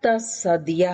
తస్సదియా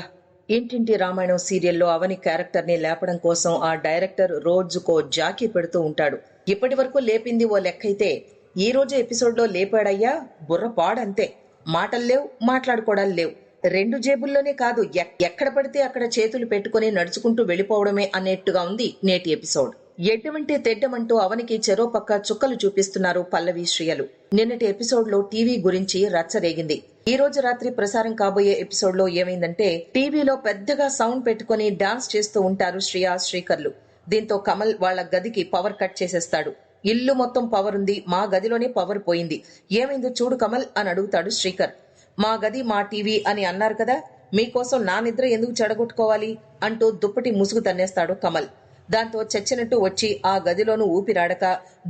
ఇంటింటి రామాయణం సీరియల్లో అవని క్యారెక్టర్ ని లేపడం కోసం ఆ డైరెక్టర్ రోజుకో జాకీ పెడుతూ ఉంటాడు. ఇప్పటి వరకు లేపింది ఓ లెక్కైతే ఈ రోజు ఎపిసోడ్ లో లేపాడయ్యా బుర్ర పాడంతే. మాటలు లేవు, మాట్లాడుకోవడాలు లేవు. రెండు జేబుల్లోనే కాదు, ఎక్కడ పడితే అక్కడ చేతులు పెట్టుకుని నడుచుకుంటూ వెళ్లిపోవడమే అనేట్టుగా ఉంది నేటి ఎపిసోడ్. ఎటువంటి తెడ్డమంటూ అవనికి చెరో పక్క చుక్కలు చూపిస్తున్నారు పల్లవి, శ్రియలు. నిన్నటి ఎపిసోడ్ లో టీవీ గురించి రచ్చరేగింది. ఈ రోజు రాత్రి ప్రసారం కాబోయే ఎపిసోడ్ లో ఏమైందంటే, టీవీలో పెద్దగా సౌండ్ పెట్టుకుని డాన్స్ చేస్తూ ఉంటారు శ్రియా, శ్రీకర్లు. దీంతో కమల్ వాళ్ల గదికి పవర్ కట్ చేసేస్తాడు. ఇల్లు మొత్తం పవర్ ఉంది, మా గదిలోనే పవర్ పోయింది, ఏమైందో చూడు కమల్ అని అడుగుతాడు శ్రీకర్. మా గది మా టీవీ అని అన్నారు కదా, మీకోసం నా నిద్ర ఎందుకు చెడగొట్టుకోవాలి అంటూ దుప్పటి ముసుగు తన్నేస్తాడు కమల్. దాంతో చచ్చినట్టు వచ్చి ఆ గదిలోనూ ఊపిరాడక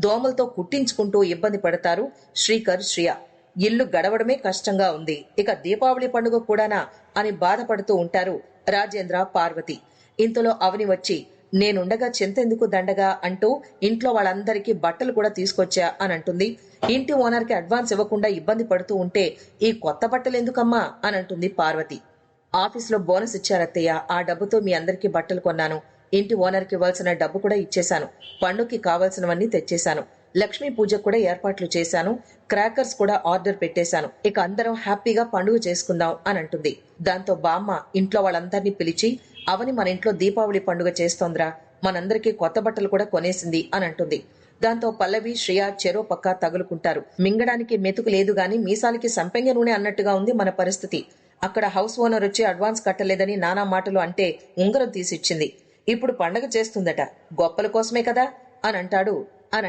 దోమలతో కుట్టించుకుంటూ ఇబ్బంది పడతారు శ్రీకర్, శ్రియ. ఇల్లు గడవడమే కష్టంగా ఉంది, ఇక దీపావళి పండుగ కూడానా అని బాధపడుతూ ఉంటారు రాజేంద్ర, పార్వతి. ఇంతలో అవని వచ్చి, నేనుండగా చింతెందుకు దండగా అంటూ ఇంట్లో వాళ్ళందరికీ బట్టలు కూడా తీసుకొచ్చా అని అంటుంది. ఇంటి ఓనర్ కి అడ్వాన్స్ ఇవ్వకుండా ఇబ్బంది పడుతూ ఉంటే ఈ కొత్త బట్టలు ఎందుకమ్మా అని అంటుంది పార్వతి. ఆఫీసులో బోనస్ ఇచ్చారత్తయ్య, ఆ డబ్బుతో మీ అందరికీ బట్టలు కొన్నాను, ఇంటి ఓనర్ కి ఇవ్వాల్సిన డబ్బు కూడా ఇచ్చేశాను, పండుగకి కావాల్సినవన్నీ తెచ్చేశాను, లక్ష్మీ పూజకు కూడా ఏర్పాట్లు చేశాను, క్రాకర్స్ కూడా ఆర్డర్ పెట్టేశాను, ఇక అందరం హ్యాపీగా పండుగ చేసుకుందాం అని అంటుంది. దాంతో బామ్మ ఇంట్లో వాళ్ళందరినీ పిలిచి, అవని మన ఇంట్లో దీపావళి పండుగ చేస్తోందిరా, మనందరికీ కొత్త బట్టలు కూడా కొనేసింది అని అంటుంది. దాంతో పల్లవి, శ్రియ చెరో పక్క తగులుకుంటారు. మింగడానికి మెతుకు లేదు గాని మీసాలకి సంపెంగ నూనె అన్నట్టుగా ఉంది మన పరిస్థితి. అక్కడ హౌస్ ఓనర్ వచ్చి అడ్వాన్స్ కట్టలేదని నానా మాటలు అంటే ఉంగరం తీసిచ్చింది. ఇప్పుడు పండగ చేస్తుందట, గొప్పల కోసమే కదా అని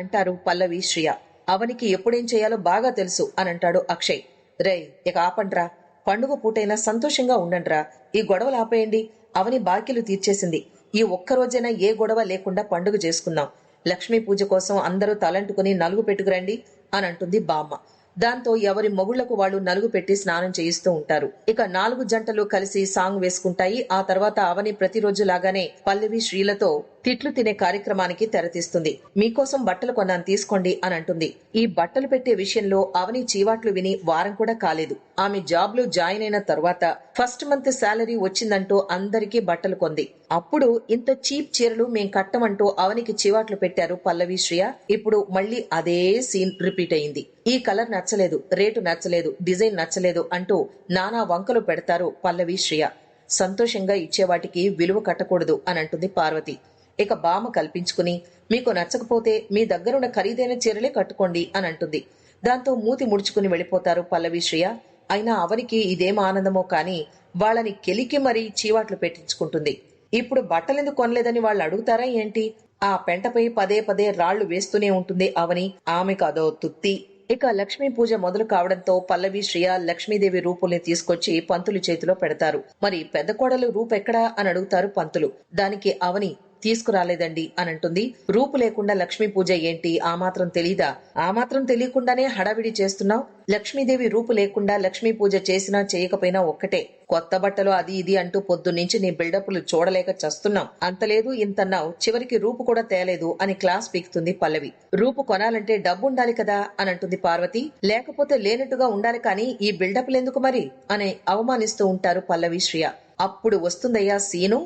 అంటారు పల్లవి, శ్రియ. అవనికి ఎప్పుడేం చేయాలో బాగా తెలుసు అని అంటాడు అక్షయ్. రేయ్, ఇక ఆపండ్రా, పండుగ పూటైనా సంతోషంగా ఉండండ్రా, ఈ గొడవలు ఆపేయండి, అవని బాకీలు తీర్చేసింది, ఈ ఒక్కరోజైనా ఏ గొడవ లేకుండా పండుగ చేసుకుందాం, లక్ష్మీ పూజ కోసం అందరూ తలంటుకుని నలుగు పెట్టుకురండి అని అంటుంది బామ్మ. దాంతో ఎవరి మొగుళ్లకు వాళ్ళు నలుగు పెట్టి స్నానం చేయిస్తూ ఉంటారు. ఇక 4 జంటలు కలిసి సాంగ్ వేసుకుంటాయి. ఆ తర్వాత అవని ప్రతిరోజు లాగానే పల్లవి, శ్రీలతో తిట్లు తినే కార్యక్రమానికి తెరతీస్తుంది. మీకోసం బట్టలు కొన్నాను తీసుకోండి అని అంటుంది. ఈ బట్టలు పెట్టే విషయంలో అవని చీవాట్లు విని వారం కూడా కాలేదు. ఆమె జాబ్ లో జాయిన్ అయిన తర్వాత ఫస్ట్ మంత్ శాలరీ వచ్చిందంటూ అందరికీ బట్టలు కొంది. అప్పుడు ఇంత చీప్ చీరలు మేం కట్టమంటూ అవనికి చీవాట్లు పెట్టారు పల్లవి, శ్రియ. ఇప్పుడు మళ్లీ అదే సీన్ రిపీట్ అయింది. ఈ కలర్ నచ్చలేదు, రేటు నచ్చలేదు, డిజైన్ నచ్చలేదు అంటూ నానా వంకలు పెడతారు పల్లవి, శ్రియ. సంతోషంగా ఇచ్చేవాటికి విలువ కట్టకూడదు అని అంటుంది పార్వతి. ఇక బామ్మ కల్పించుకుని, మీకు నచ్చకపోతే మీ దగ్గరున్న ఖరీదైన చీరలే కట్టుకోండి అని అంటుంది. దాంతో మూతి ముడుచుకుని వెళ్లిపోతారు పల్లవి, శ్రియ. అయినా అవనికి ఇదేం ఆనందమో కాని వాళ్ళని కెలికి మరీ చీవాట్లు పెట్టించుకుంటుంది. ఇప్పుడు బట్టలెందుకు కొనలేదని వాళ్ళు అడుగుతారా ఏంటి? ఆ పెంటపై పదే పదే రాళ్లు వేస్తూనే ఉంటుంది అవని. ఆమెకు అదో తుత్తి. ఇక లక్ష్మీ పూజ మొదలు కావడంతో పల్లవి, శ్రియ లక్ష్మీదేవి రూపుల్ని తీసుకొచ్చి పంతులు చేతిలో పెడతారు. మరి పెద్ద కోడలు రూపెక్కడా అని అడుగుతారు పంతులు. దానికి అవని, తీసుకురాలేదండి అని అంటుంది. రూపు లేకుండా లక్ష్మీ పూజ ఏంటి, ఆ మాత్రం తెలీదా? ఆ మాత్రం తెలియకుండానే హడావిడి చేస్తున్నావు. లక్ష్మీదేవి రూపు లేకుండా లక్ష్మీ పూజ చేసినా చేయకపోయినా ఒక్కటే. కొత్త బట్టలు అది ఇది అంటూ పొద్దున్నుంచి నీ బిల్డప్లు చూడలేక చస్తున్నాం. అంతలేదు ఇంతన్నావు, చివరికి రూపు కూడా తేలేదు అని క్లాస్ పీకుతుంది పల్లవి. రూపు కొనాలంటే డబ్బు ఉండాలి కదా అని అంటుంది పార్వతి. లేకపోతే లేనట్టుగా ఉండాలి కానీ ఈ బిల్డప్లెందుకు మరి అని అవమానిస్తూ ఉంటారు పల్లవి, శ్రియ. అప్పుడు వస్తుందయ్యా సీను.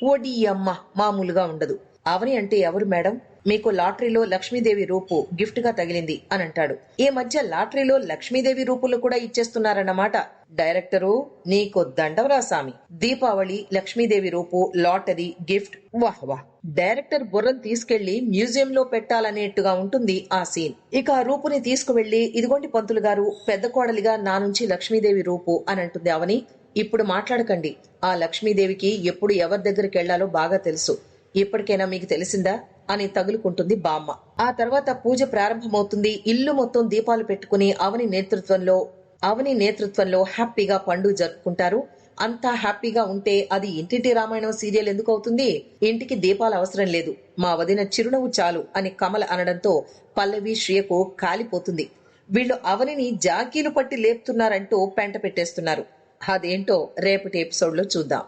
ఓడి అమ్మ మామూలుగా ఉండదు. అవని అంటే ఎవరు మేడం? మీకు లాటరీలో లక్ష్మీదేవి రూపు గిఫ్ట్ గా తగిలింది అని అంటాడు. ఈ మధ్య లాటరీలో లక్ష్మీదేవి రూపులు కూడా ఇచ్చేస్తున్నారన్నమాట. డైరెక్టరు, నీకు దండవరా సామి. దీపావళి, లక్ష్మీదేవి రూపు, లాటరీ, గిఫ్ట్, వాహ్ వాహ్. డైరెక్టర్ బుర్రను తీసుకెళ్లి మ్యూజియం లో పెట్టాలనేట్టుగా ఉంటుంది ఆ సీన్. ఇక ఆ రూపుని తీసుకువెళ్లి, ఇదిగోండి పంతులు గారు, పెద్ద కోడలిగా నా నుంచి లక్ష్మీదేవి రూపు అని అంటుంది అవని. ఇప్పుడు మాట్లాడకండి, ఆ లక్ష్మీదేవికి ఎప్పుడు ఎవరి దగ్గరికి వెళ్లాలో బాగా తెలుసు. ఇప్పటికైనా మీకు తెలిసిందా అని తగులుకుంటుంది బామ్మ. ఆ తర్వాత పూజ ప్రారంభమవుతుంది. ఇల్లు మొత్తం దీపాలు పెట్టుకుని అవని నేతృత్వంలో హ్యాపీగా పండుగ జరుపుకుంటారు. అంతా హ్యాపీగా ఉంటే అది ఇంటింటి రామాయణం సీరియల్ ఎందుకు అవుతుంది? ఇంటికి దీపాలు అవసరం లేదు, మా వదిన చిరునవ్వు చాలు అని కమల అనడంతో పల్లవి, శ్రియకు కాలిపోతుంది. వీళ్లు అవనిని జాకీలు పట్టి లేపుతున్నారంటూ పెంట పెట్టేస్తున్నారు. అదేంటో రేపటి ఎపిసోడ్ లో చూద్దాం.